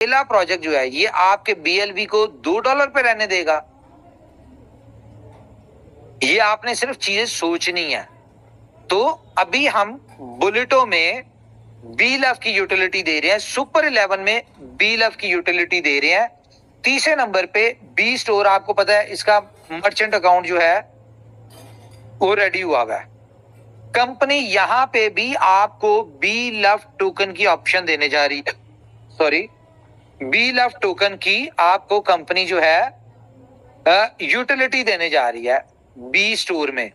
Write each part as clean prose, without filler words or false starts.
पहला प्रोजेक्ट जो है ये आपके BLV को $2 पे रहने देगा? ये आपने सिर्फ चीजें सोचनी है। तो अभी हम बुलेटो में BLF की यूटिलिटी दे रहे हैं, सुपर 11 में BLF की यूटिलिटी दे रहे हैं। तीसरे नंबर पे बी स्टोर, आपको पता है इसका मर्चेंट अकाउंट जो है वो रेडी हुआ हुआ है। कंपनी यहां पे भी आपको BLF टोकन की ऑप्शन देने जा रही है, सॉरी BLF टोकन की आपको कंपनी जो है यूटिलिटी देने जा रही है बी स्टोर में,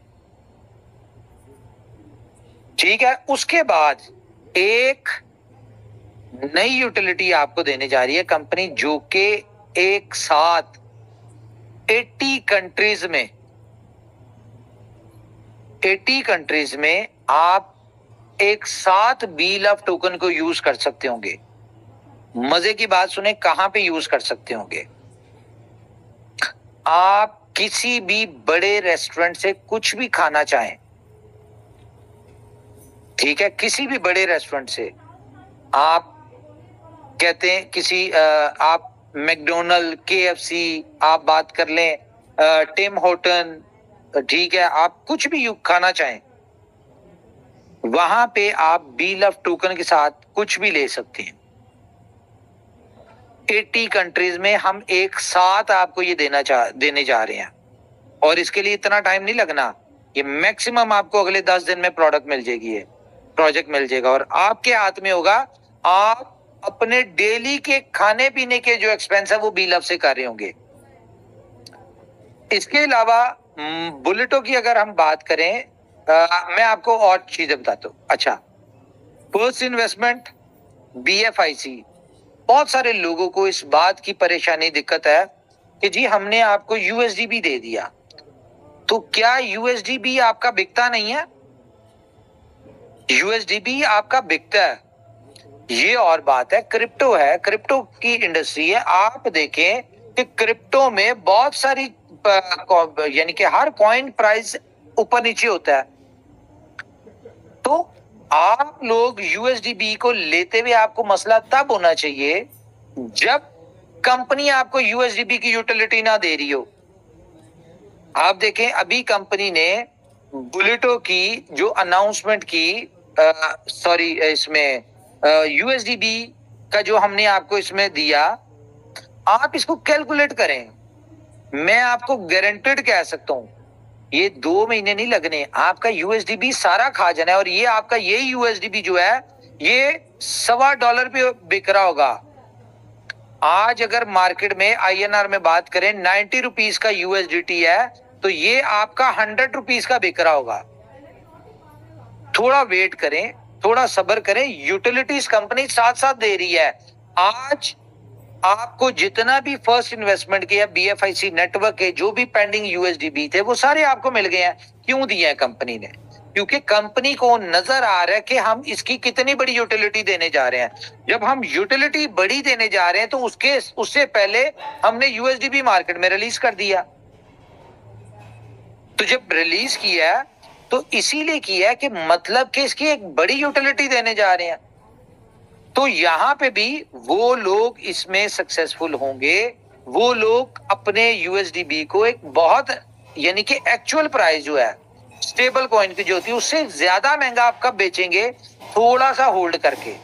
ठीक है। उसके बाद एक नई यूटिलिटी आपको देने जा रही है कंपनी, जो कि एक साथ 80 कंट्रीज में आप एक साथ BLF टोकन को यूज कर सकते होंगे। मजे की बात सुने, कहां पे यूज कर सकते होंगे? आप किसी भी बड़े रेस्टोरेंट से कुछ भी खाना चाहें, ठीक है, किसी भी बड़े रेस्टोरेंट से आप कहते हैं किसी आप मैकडोनल्ड, KFC आप बात कर लें, टिम होटन, ठीक है, आप कुछ भी खाना चाहें वहां पे आप BLF टोकन के साथ कुछ भी ले सकते हैं। 80 कंट्रीज में हम एक साथ आपको ये देने जा रहे हैं, और इसके लिए इतना टाइम नहीं लगना, ये मैक्सिमम आपको अगले 10 दिन में प्रोजेक्ट मिल जाएगा, और आपके हाथ में होगा। आप अपने डेली के खाने पीने के जो एक्सपेंस है वो BLF से कर रहे होंगे। इसके अलावा बुलेटो की अगर हम बात करें, मैं आपको और चीजें बताता हूं। अच्छा, फर्स्ट इन्वेस्टमेंट BFIC, बहुत सारे लोगों को इस बात की परेशानी दिक्कत है कि जी हमने आपको USDB दे दिया, तो क्या USDB आपका बिकता नहीं है? USDB आपका बिकता है, ये और बात है। क्रिप्टो है, क्रिप्टो की इंडस्ट्री है। आप देखें कि क्रिप्टो में बहुत सारी यानी कि हर कॉइन प्राइस ऊपर नीचे होता है। तो आप लोग USDB को लेते हुए आपको मसला तब होना चाहिए जब कंपनी आपको USDB की यूटिलिटी ना दे रही हो। आप देखें अभी कंपनी ने बुलेटो की जो अनाउंसमेंट की, सॉरी इसमें USDB का जो हमने आपको इसमें दिया, आप इसको कैलकुलेट करें। मैं आपको गारंटेड कह सकता हूं ये 2 महीने नहीं लगने, आपका USDB सारा खा जाना है। और ये आपका यही USDB जो है ये $1.25 पे बिक रहा होगा। आज अगर मार्केट में INR में बात करें 90 रुपीस का USDT है, तो ये आपका 100 रुपीस का बिक रहा होगा। थोड़ा वेट करें, थोड़ा सब्र करें, यूटिलिटीज कंपनी साथ साथ दे रही है। आज आपको जितना भी फर्स्ट इन्वेस्टमेंट किया BFIC नेटवर्क के जो भी पेंडिंग USDB थे वो सारे आपको मिल गए हैं। क्यों दिए हैं कंपनी ने? क्योंकि कंपनी को नजर आ रहा है कि हम इसकी कितनी बड़ी यूटिलिटी देने जा रहे हैं। जब हम यूटिलिटी बड़ी देने जा रहे हैं तो उससे पहले हमने USDB मार्केट में रिलीज कर दिया। तो जब रिलीज किया तो इसीलिए किया कि मतलब कि इसकी एक बड़ी यूटिलिटी देने जा रहे हैं। तो यहां पे भी वो लोग इसमें सक्सेसफुल होंगे, वो लोग अपने USDB को एक बहुत यानी कि एक्चुअल प्राइस जो है स्टेबल कॉइन की जो होती है उससे ज्यादा महंगा आप कब बेचेंगे? थोड़ा सा होल्ड करके,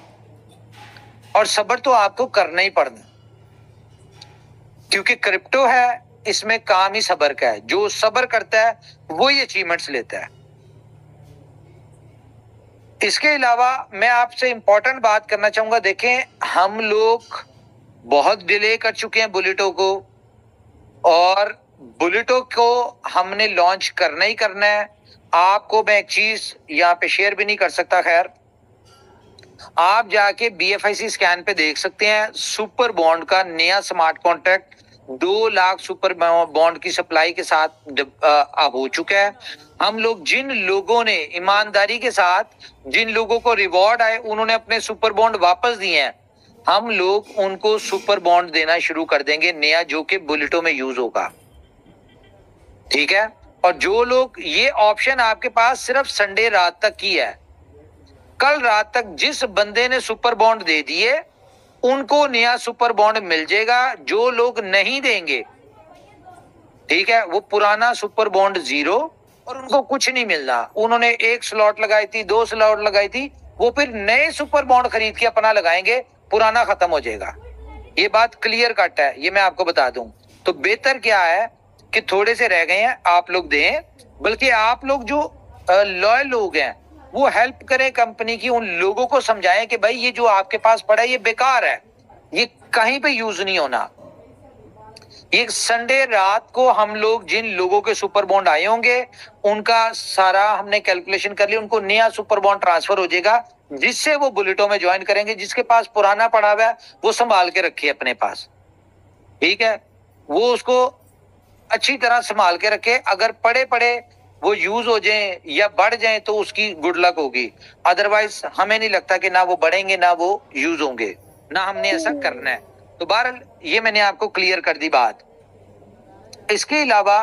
और सब्र तो आपको करना ही पड़ना, क्योंकि क्रिप्टो है, इसमें काम ही सब्र का है। जो सब्र करता है वो ही अचीवमेंट्स लेता है। इसके अलावा मैं आपसे इंपॉर्टेंट बात करना चाहूंगा। देखें, हम लोग बहुत डिले कर चुके हैं बुलेटो को, और बुलेटो को हमने लॉन्च करना ही करना है। आपको मैं एक चीज यहाँ पे शेयर भी नहीं कर सकता, खैर आप जाके BFIC स्कैन पे देख सकते हैं। सुपर बॉन्ड का नया smart contract 2 lakh super bond की सप्लाई के साथ हो चुका है। हम लोग जिन लोगों ने ईमानदारी के साथ, जिन लोगों को रिवॉर्ड आए, उन्होंने अपने सुपर बॉन्ड वापस दिए हैं, हम लोग उनको सुपर बॉन्ड देना शुरू कर देंगे नया, जो कि बुलेटो में यूज होगा, ठीक है। और जो लोग, ये ऑप्शन आपके पास सिर्फ संडे रात तक की है। कल रात तक जिस बंदे ने सुपर बॉन्ड दे दिए उनको नया सुपर बॉन्ड मिल जाएगा। जो लोग नहीं देंगे, ठीक है, वो पुराना सुपर बॉन्ड जीरो और उनको कुछ नहीं मिलना। उन्होंने 1 स्लॉट लगाई थी, 2 स्लॉट लगाई थी, वो फिर नए सुपर बॉन्ड खरीद के अपना लगाएंगे, पुराना खत्म हो जाएगा। ये बात क्लियर कट है, ये मैं आपको बता दूं। तो बेहतर क्या है कि थोड़े से रह गए हैं, आप लोग दें, बल्कि आप लोग जो लॉयल लोग हैं वो हेल्प करें कंपनी की, उन लोगों को समझाएं कि भाई ये जो आपके पास पड़ा है ये बेकार है, ये कहीं पे यूज नहीं होना। एक संडे रात को हम लोग जिन लोगों के सुपर बॉन्ड आए होंगे उनका सारा हमने कैलकुलेशन कर लिया, उनको नया सुपर बॉन्ड ट्रांसफर हो जाएगा, जिससे वो बुलेटो में ज्वाइन करेंगे। जिसके पास पुराना पड़ा हुआ है वो संभाल के रखिए अपने पास, ठीक है, वो उसको अच्छी तरह संभाल के रखे। अगर पड़े पड़े वो यूज हो जाएं या बढ़ जाएं तो उसकी गुड लक होगी, अदरवाइज हमें नहीं लगता कि ना वो बढ़ेंगे ना वो यूज होंगे, ना हमने ऐसा करना है। तो बहरहाल ये मैंने आपको क्लियर कर दी बात। इसके अलावा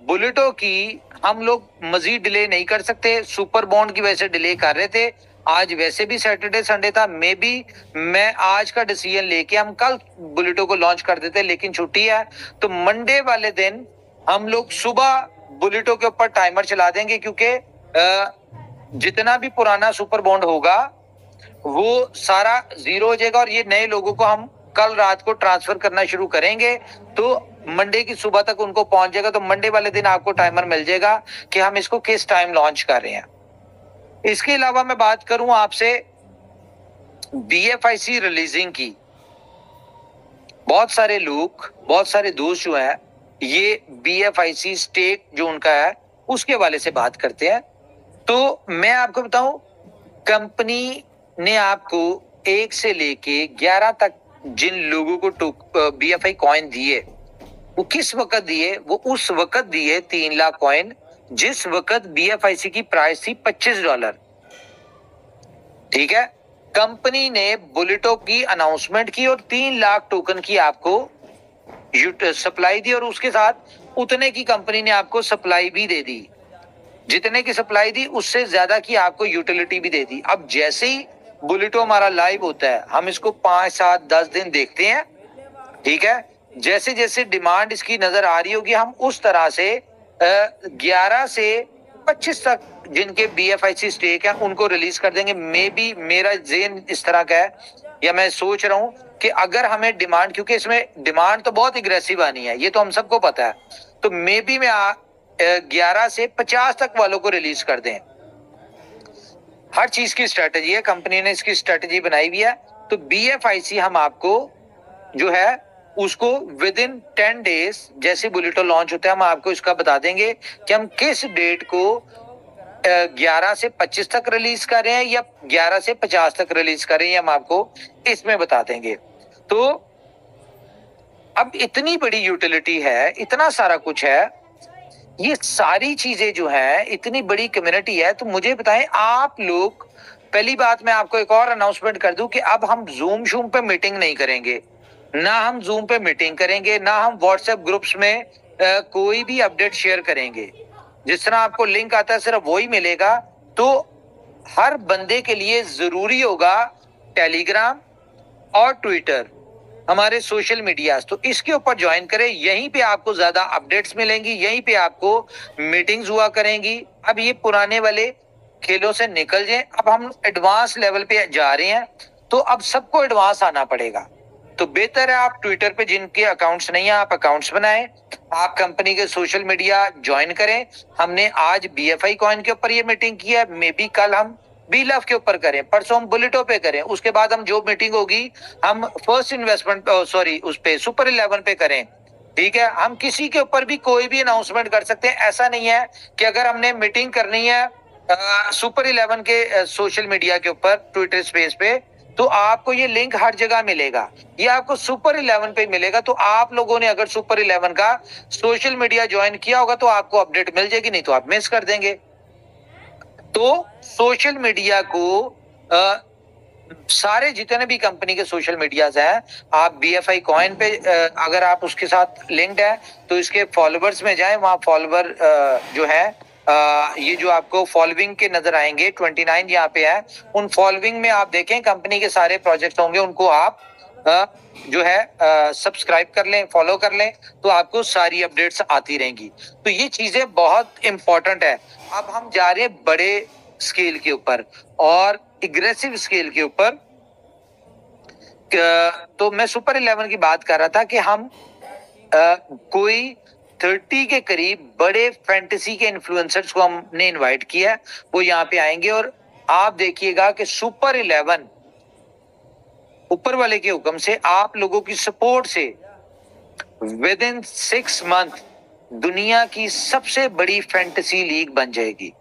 बुलेटो की हम लोग मजीद डिले नहीं कर सकते, सुपर बॉन्ड की वजह से डिले कर रहे थे। आज वैसे भी सैटरडे संडे था, मे बी मैं आज का डिसीजन लेके हम कल बुलेटो को लॉन्च कर देते, लेकिन छुट्टी है तो मंडे वाले दिन हम लोग सुबह बुलेटो के ऊपर टाइमर चला देंगे, क्योंकि जितना भी पुराना सुपर बॉन्ड होगा वो सारा जीरो हो जाएगा और ये नए लोगों को हम कल रात को ट्रांसफर करना शुरू करेंगे, तो मंडे की सुबह तक उनको पहुंच जाएगा। तो मंडे वाले दिन आपको टाइमर मिल जाएगा कि हम इसको किस टाइम लॉन्च कर रहे हैं। इसके अलावा मैं बात करूं आपसे BFIC रिलीजिंग की। बहुत सारे लोग, बहुत सारे दोस्त जो हैं ये BFIC स्टेक जो उनका है उसके वाले से बात करते हैं। तो मैं आपको बताऊं, कंपनी ने आपको 1 से लेके 11 तक जिन लोगों को BFI कॉइन दिए वो किस वक्त दिए, वो उस वक्त दिए 3 लाख कॉइन जिस वक्त BFIC की प्राइस थी $25। ठीक है, कंपनी ने बुलेटो की अनाउंसमेंट की और 3 लाख टोकन की आपको सप्लाई दी और उसके साथ उतने की कंपनी ने आपको सप्लाई भी दे दी। जितने की सप्लाई दी उससे ज्यादा की आपको यूटिलिटी भी दे दी। अब जैसे ही बुलेटो हमारा लाइव होता है हम इसको 5, 7, 10 दिन देखते हैं, ठीक है, जैसे जैसे डिमांड इसकी नजर आ रही होगी हम उस तरह से 11 से 25 तक जिनके BFIC स्टेक है उनको रिलीज कर देंगे। मे बी मेरा ज़हन इस तरह का है या मैं सोच रहा हूं कि अगर हमें डिमांड, क्योंकि इसमें डिमांड तो बहुत एग्रेसिव आनी है, ये तो हम सबको पता है, तो मे बी मैं 11 से 50 तक वालों को रिलीज कर दें। हर चीज की स्ट्रेटेजी है, कंपनी ने इसकी स्ट्रेटेजी बनाई हुई है। तो BFIC हम आपको जो है उसको विद इन 10 डेज जैसे बुलेटो लॉन्च होता है हम आपको इसका बता देंगे कि हम किस डेट को 11 से 25 तक रिलीज कर रहे हैं या 11 से 50 तक रिलीज कर रहे हैं, हम आपको इसमें बता देंगे। तो अब इतनी बड़ी यूटिलिटी है, इतना सारा कुछ है, ये सारी चीजें जो है, इतनी बड़ी कम्युनिटी है, तो मुझे बताएं आप लोग। पहली बात मैं आपको एक और अनाउंसमेंट कर दूं कि अब हम जूम पे मीटिंग नहीं करेंगे, ना हम जूम पे मीटिंग करेंगे, ना हम व्हाट्सएप ग्रुप्स में कोई भी अपडेट शेयर करेंगे। जिस तरह आपको लिंक आता है सिर्फ वही मिलेगा। तो हर बंदे के लिए जरूरी होगा टेलीग्राम और ट्विटर, हमारे सोशल मीडियाज, तो इसके ऊपर ज्वाइन करें। यहीं पे आपको ज्यादा अपडेट्स मिलेंगी, यहीं पे आपको मीटिंग्स हुआ करेंगी। अब ये पुराने वाले खेलों से निकल जाएं, अब हम एडवांस लेवल पे जा रहे हैं, तो अब सबको एडवांस आना पड़ेगा। तो बेहतर है आप ट्विटर पे जिनके अकाउंट्स नहीं है आप अकाउंट्स बनाएं, आप कंपनी के सोशल मीडिया ज्वाइन करें। हमने आज BFI कॉइन के ऊपर ये मीटिंग की है, मे बी कल हम BLF के ऊपर करें, परसों हम बुलेटो पे करें, उसके बाद हम जो मीटिंग होगी हम फर्स्ट इन्वेस्टमेंट उस पे सुपर 11 पे करें। ठीक है, हम किसी के ऊपर भी कोई भी अनाउंसमेंट कर सकते हैं। ऐसा नहीं है कि अगर हमने मीटिंग करनी है सुपर 11 के सोशल मीडिया के ऊपर ट्विटर स्पेस पे, तो आपको ये लिंक हर जगह मिलेगा, ये आपको सुपर 11 पे मिलेगा। तो आप लोगों ने अगर सुपर 11 का सोशल मीडिया ज्वाइन किया होगा तो आपको अपडेट मिल जाएगी, नहीं तो आप मिस कर देंगे। तो सोशल मीडिया को सारे जितने भी कंपनी के सोशल मीडियाज हैं, आप BFI कॉइन पे अगर आप उसके साथ लिंक्ड है तो इसके फॉलोवर्स में जाएं, वहां फॉलोवर जो है ये जो आपको फॉलोइंग के नजर आएंगे 29 यहाँ पे है, उन फॉलोइंग में आप देखें कंपनी के सारे प्रोजेक्ट होंगे, उनको आप जो है सब्सक्राइब कर लें, फॉलो कर लें, तो आपको सारी अपडेट्स आती रहेंगी। तो ये चीजें बहुत इंपॉर्टेंट है। अब हम जा रहे हैं बड़े स्केल के ऊपर और एग्रेसिव स्केल के ऊपर। तो मैं सुपर 11 की बात कर रहा था कि हम कोई 30 के करीब बड़े फैंटेसी के इन्फ्लुएंसर्स को हमने इनवाइट किया है, वो यहाँ पे आएंगे और आप देखिएगा कि सुपर 11 ऊपर वाले के हुक्म से, आप लोगों की सपोर्ट से विद इन 6 मंथ दुनिया की सबसे बड़ी फैंटेसी लीग बन जाएगी।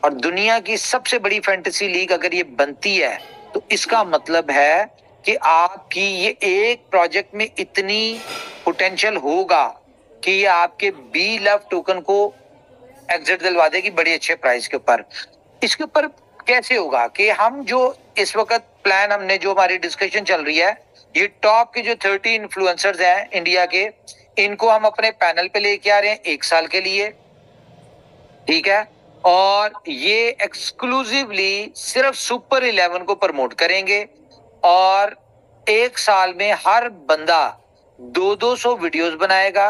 और दुनिया की सबसे बड़ी फैंटेसी लीग अगर ये बनती है तो इसका मतलब है कि आपकी ये एक प्रोजेक्ट में इतनी पोटेंशियल होगा कि ये आपके बी लव टोकन को एग्जिट दिलवा देगी बड़े अच्छे प्राइस के ऊपर। इसके ऊपर कैसे होगा कि हम जो इस वक्त प्लान, हमने जो हमारी डिस्कशन चल रही है, ये टॉप के जो 30 इन्फ्लुएंसर्स हैं इंडिया के, इनको हम अपने पैनल पे लेके आ रहे हैं 1 साल के लिए, ठीक है। और ये एक्सक्लूसिवली सिर्फ सुपर 11 को प्रमोट करेंगे और 1 साल में हर बंदा 200 वीडियोस बनाएगा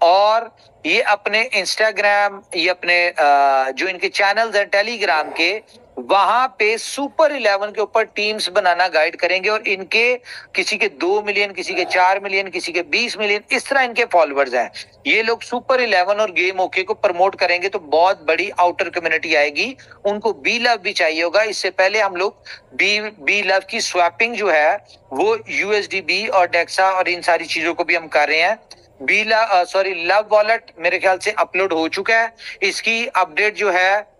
और ये अपने इंस्टाग्राम, ये अपने जो इनके चैनल्स हैं टेलीग्राम के, वहां पे सुपर 11 के ऊपर टीम्स बनाना गाइड करेंगे। और इनके किसी के 2 मिलियन, किसी के 4 मिलियन, किसी के 20 मिलियन, इस तरह इनके फॉलोअर्स हैं। ये लोग सुपर 11 और गेम ओके को प्रमोट करेंगे तो बहुत बड़ी आउटर कम्युनिटी आएगी। उनको बी लव भी चाहिए होगा। इससे पहले हम लोग बी लव की स्वैपिंग जो है वो USDB और डेक्सा और इन सारी चीजों को भी हम कर रहे हैं। लव वॉलेट मेरे ख्याल से अपलोड हो चुका है, इसकी अपडेट जो है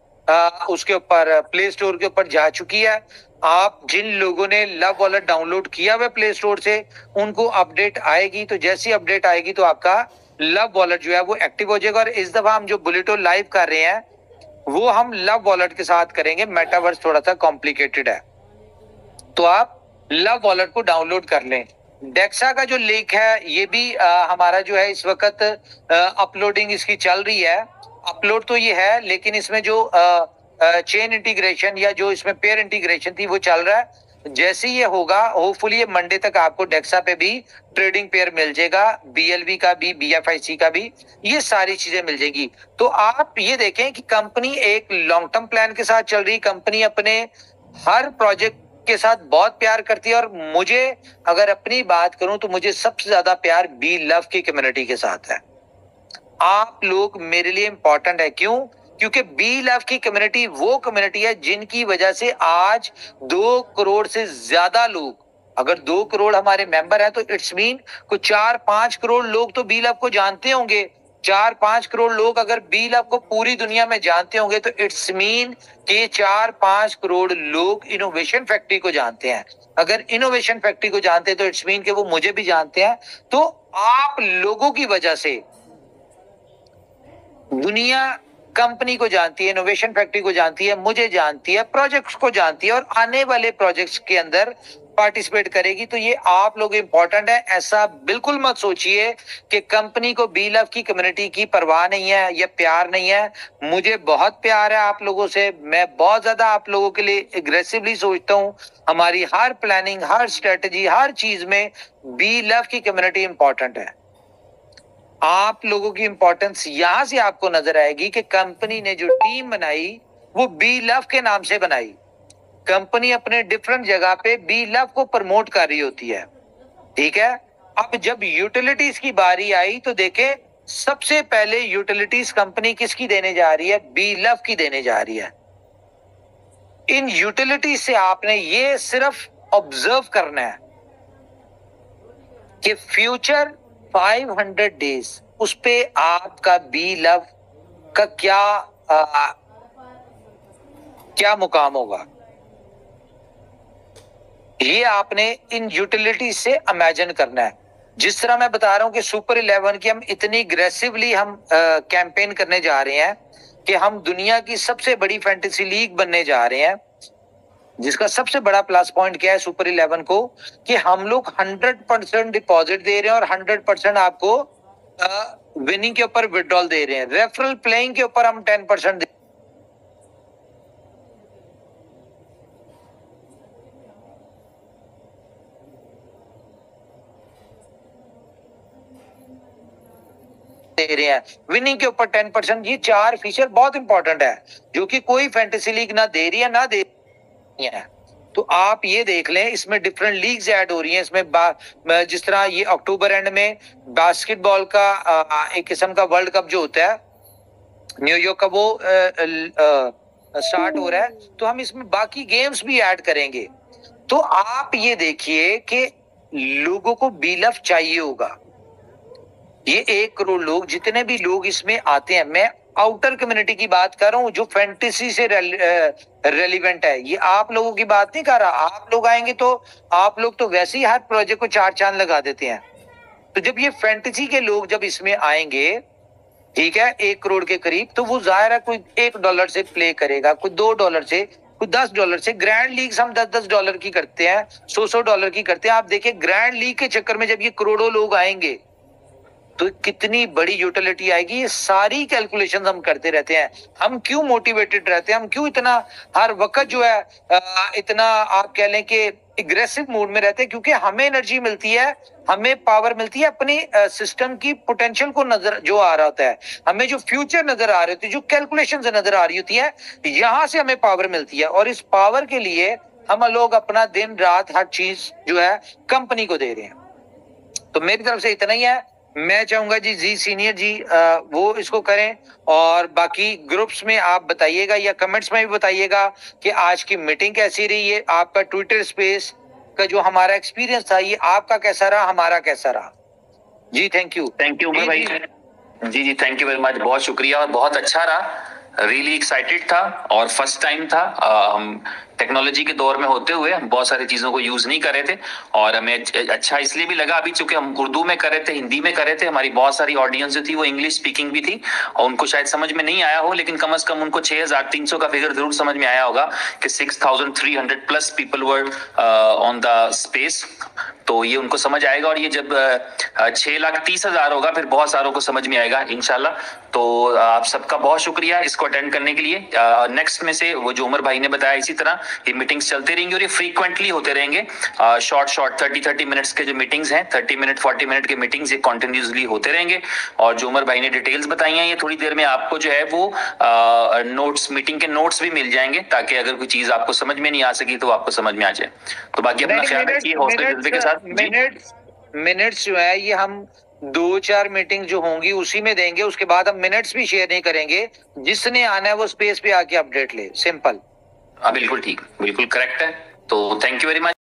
उसके ऊपर प्ले स्टोर के ऊपर जा चुकी है। आप जिन लोगों ने लव वॉलेट डाउनलोड किया हुआ प्ले स्टोर से, उनको अपडेट आएगी, तो जैसी अपडेट आएगी तो आपका लव वॉलेट जो है वो एक्टिव हो जाएगा। और इस दफा हम जो बुलेटो लाइव कर रहे हैं वो हम लव वॉलेट के साथ करेंगे। मेटावर्स थोड़ा सा कॉम्प्लिकेटेड है, तो आप लव वॉलेट को डाउनलोड कर लें। डेक्सा का जो लिंक है ये भी हमारा जो है इस वक्त अपलोडिंग इसकी चल रही है। अपलोड तो ये है, लेकिन इसमें जो चेन इंटीग्रेशन या जो इसमें पेयर इंटीग्रेशन थी वो चल रहा है। जैसे ये होगा, होपफुली ये मंडे तक आपको डेक्सा पे भी ट्रेडिंग पेयर मिल जाएगा, BLV का भी, BFIC का भी, ये सारी चीजें मिल जाएगी। तो आप ये देखें कि कंपनी एक लॉन्ग टर्म प्लान के साथ चल रही, कंपनी अपने हर प्रोजेक्ट के साथ बहुत प्यार करती है। और मुझे अगर अपनी बात करूं तो मुझे सबसे ज्यादा प्यार बी लव की कम्युनिटी के साथ है। आप लोग मेरे लिए इंपॉर्टेंट है। क्यों? क्योंकि बी लव की कम्युनिटी वो कम्युनिटी है जिनकी वजह से आज 2 करोड़ से ज्यादा लोग, अगर 2 करोड़ हमारे मेंबर हैं तो इट्स मीन कुछ 4-5 करोड़ लोग तो बी लव को जानते होंगे। 4-5 करोड़ लोग अगर बी लव को पूरी दुनिया में जानते होंगे तो इट्स मीन कि 4-5 करोड़ लोग इनोवेशन फैक्ट्री को जानते हैं। अगर इनोवेशन फैक्ट्री को जानते हैं तो इट्स मीन कि वो मुझे भी जानते हैं। तो आप लोगों की वजह से दुनिया कंपनी को जानती है, इनोवेशन फैक्ट्री को जानती है, मुझे जानती है, प्रोजेक्ट्स को जानती है और आने वाले प्रोजेक्ट्स के अंदर पार्टिसिपेट करेगी। तो ये आप लोग इंपॉर्टेंट है। ऐसा बिल्कुल मत सोचिए कि कंपनी को बी लव की कम्युनिटी की परवाह नहीं है या प्यार नहीं है। मुझे बहुत प्यार है आप लोगों से। मैं बहुत ज्यादा आप लोगों के लिए एग्रेसिवली सोचता हूँ। हमारी हर प्लानिंग, हर स्ट्रेटजी, हर चीज में बी लव की कम्युनिटी इंपॉर्टेंट है। आप लोगों की इंपॉर्टेंस यहां से आपको नजर आएगी कि कंपनी ने जो टीम बनाई वो बी लव के नाम से बनाई। कंपनी अपने डिफरेंट जगह पे बी लव को प्रमोट कर रही होती है, ठीक है। अब जब यूटिलिटीज की बारी आई तो देखें, सबसे पहले यूटिलिटीज कंपनी किसकी देने जा रही है? बी लव की देने जा रही है। इन यूटिलिटीज से आपने ये सिर्फ ऑब्जर्व करना है कि फ्यूचर 500 डेज उस पे आपका बी लव का क्या मुकाम होगा। ये आपने इन यूटिलिटी से इमेजिन करना है। जिस तरह मैं बता रहा हूं कि सुपर 11 की हम इतनी अग्रेसिवली हम कैंपेन करने जा रहे हैं कि हम दुनिया की सबसे बड़ी फैंटेसी लीग बनने जा रहे हैं, जिसका सबसे बड़ा प्लस पॉइंट क्या है सुपर 11 को, कि हम लोग 100% डिपॉजिट दे रहे हैं और 100% आपको विनिंग के ऊपर विड्रॉल दे रहे हैं, रेफरल प्लेइंग के ऊपर हम 10% दे रहे हैं, विनिंग के ऊपर 10%। ये 4 फीचर बहुत इंपॉर्टेंट है जो कि कोई फैंटेसी लीग ना दे रही है, ना दे रही है। तो आप ये देख लें, इसमें डिफरेंट लीग्स ऐड हो रही हैं। इसमें जिस तरह ये अक्टूबर एंड में बास्केटबॉल का एक किस्म का वर्ल्ड कप जो होता है न्यूयॉर्क का, वो स्टार्ट हो रहा है, तो हम इसमें बाकी गेम्स भी ऐड करेंगे। तो आप ये देखिए कि लोगों को बीलफ चाहिए होगा। ये 1 करोड़ लोग, जितने भी लोग इसमें आते हैं, मैं आउटर कम्युनिटी की बात कर रहा हूँ जो फैंटेसी से रेलिवेंट है, ये आप लोगों की बात नहीं कर रहा। आप लोग आएंगे तो आप लोग तो वैसे ही हर प्रोजेक्ट को 4 चांद लगा देते हैं। तो जब ये फैंटेसी के लोग जब इसमें आएंगे, ठीक है, 1 करोड़ के करीब, तो वो जाहिर है कोई $1 से प्ले करेगा, कोई $2 से, कोई $10 से। ग्रैंड लीग हम $10 की करते हैं, $100 की करते हैं। आप देखिए ग्रैंड लीग के चक्कर में जब ये करोड़ों लोग आएंगे तो कितनी बड़ी यूटिलिटी आएगी। ये सारी कैलकुलेशंस हम करते रहते हैं। हम क्यों मोटिवेटेड रहते हैं, हम क्यों इतना हर वक्त जो है इतना आप कह लें कि एग्रेसिव मूड में रहते हैं, क्योंकि हमें एनर्जी मिलती है, हमें पावर मिलती है अपनी सिस्टम की पोटेंशियल को नजर जो आ रहा होता है, हमें जो फ्यूचर नजर आ रही होती है, जो कैलकुलेशन नजर आ रही होती है, यहाँ से हमें पावर मिलती है। और इस पावर के लिए हम लोग अपना दिन रात हर चीज जो है कंपनी को दे रहे हैं। तो मेरी तरफ से इतना ही है। मैं चाहूंगा जी सीनियर जी वो इसको करें, और बाकी ग्रुप्स में आप बताइएगा या कमेंट्स में भी बताइएगा कि आज की मीटिंग कैसी रही है, आपका ट्विटर स्पेस का जो हमारा एक्सपीरियंस था, ये आपका कैसा रहा, हमारा कैसा रहा। जी थैंक यू उमर भाई। जी थैंक यू वेरी मच, बहुत शुक्रिया और बहुत अच्छा रहा। रियली एक्साइटेड था और फर्स्ट टाइम था। हम टेक्नोलॉजी के दौर में होते हुए बहुत सारी चीजों को यूज नहीं कर रहे थे, और हमें अच्छा इसलिए भी लगा अभी चूंकि हम उर्दू में कर रहे थे, हिंदी में कर रहे थे। हमारी बहुत सारी ऑडियंस जो थी वो इंग्लिश स्पीकिंग भी थी और उनको शायद समझ में नहीं आया हो, लेकिन कम से कम उनको 6300 का फिगर जरूर समझ में आया होगा कि 6300 plus people were on the space. तो ये उनको समझ आएगा, और ये जब 6,30,000 होगा फिर बहुत सारों को समझ में आएगा इंशाल्लाह। तो आप सबका बहुत शुक्रिया इसको अटेंड करने के लिए। नेक्स्ट में से वो जो उमर भाई ने बताया, इसी तरह ये मीटिंग्स चलते रहेंगे और ये फ्रीक्वेंटली होते रहेंगे। शॉर्ट 30 मिनट्स के जो मीटिंग्स हैं, 30 मिनट 40 मिनट के मीटिंग्स, ये कंटिन्यूसली होते रहेंगे। और जो उमर भाई ने डिटेल्स बताई हैं, ये थोड़ी देर में आपको जो है वो नोट्स, मीटिंग के नोट्स भी मिल जाएंगे, ताकि अगर कोई चीज आपको समझ में नहीं आ सकी तो आपको समझ में आ जाए। तो बाकी अपना ख्याल रखिए, हौसले जज्बे के साथ। मिनट्स जो है ये हम 2-4 मीटिंग जो होंगी उसी में देंगे, उसके बाद हम मिनट्स भी शेयर नहीं करेंगे। जिसने आना है वो स्पेस पे आके अपडेट ले, सिंपल। बिल्कुल ठीक, बिल्कुल करेक्ट है। तो थैंक यू वेरी मच।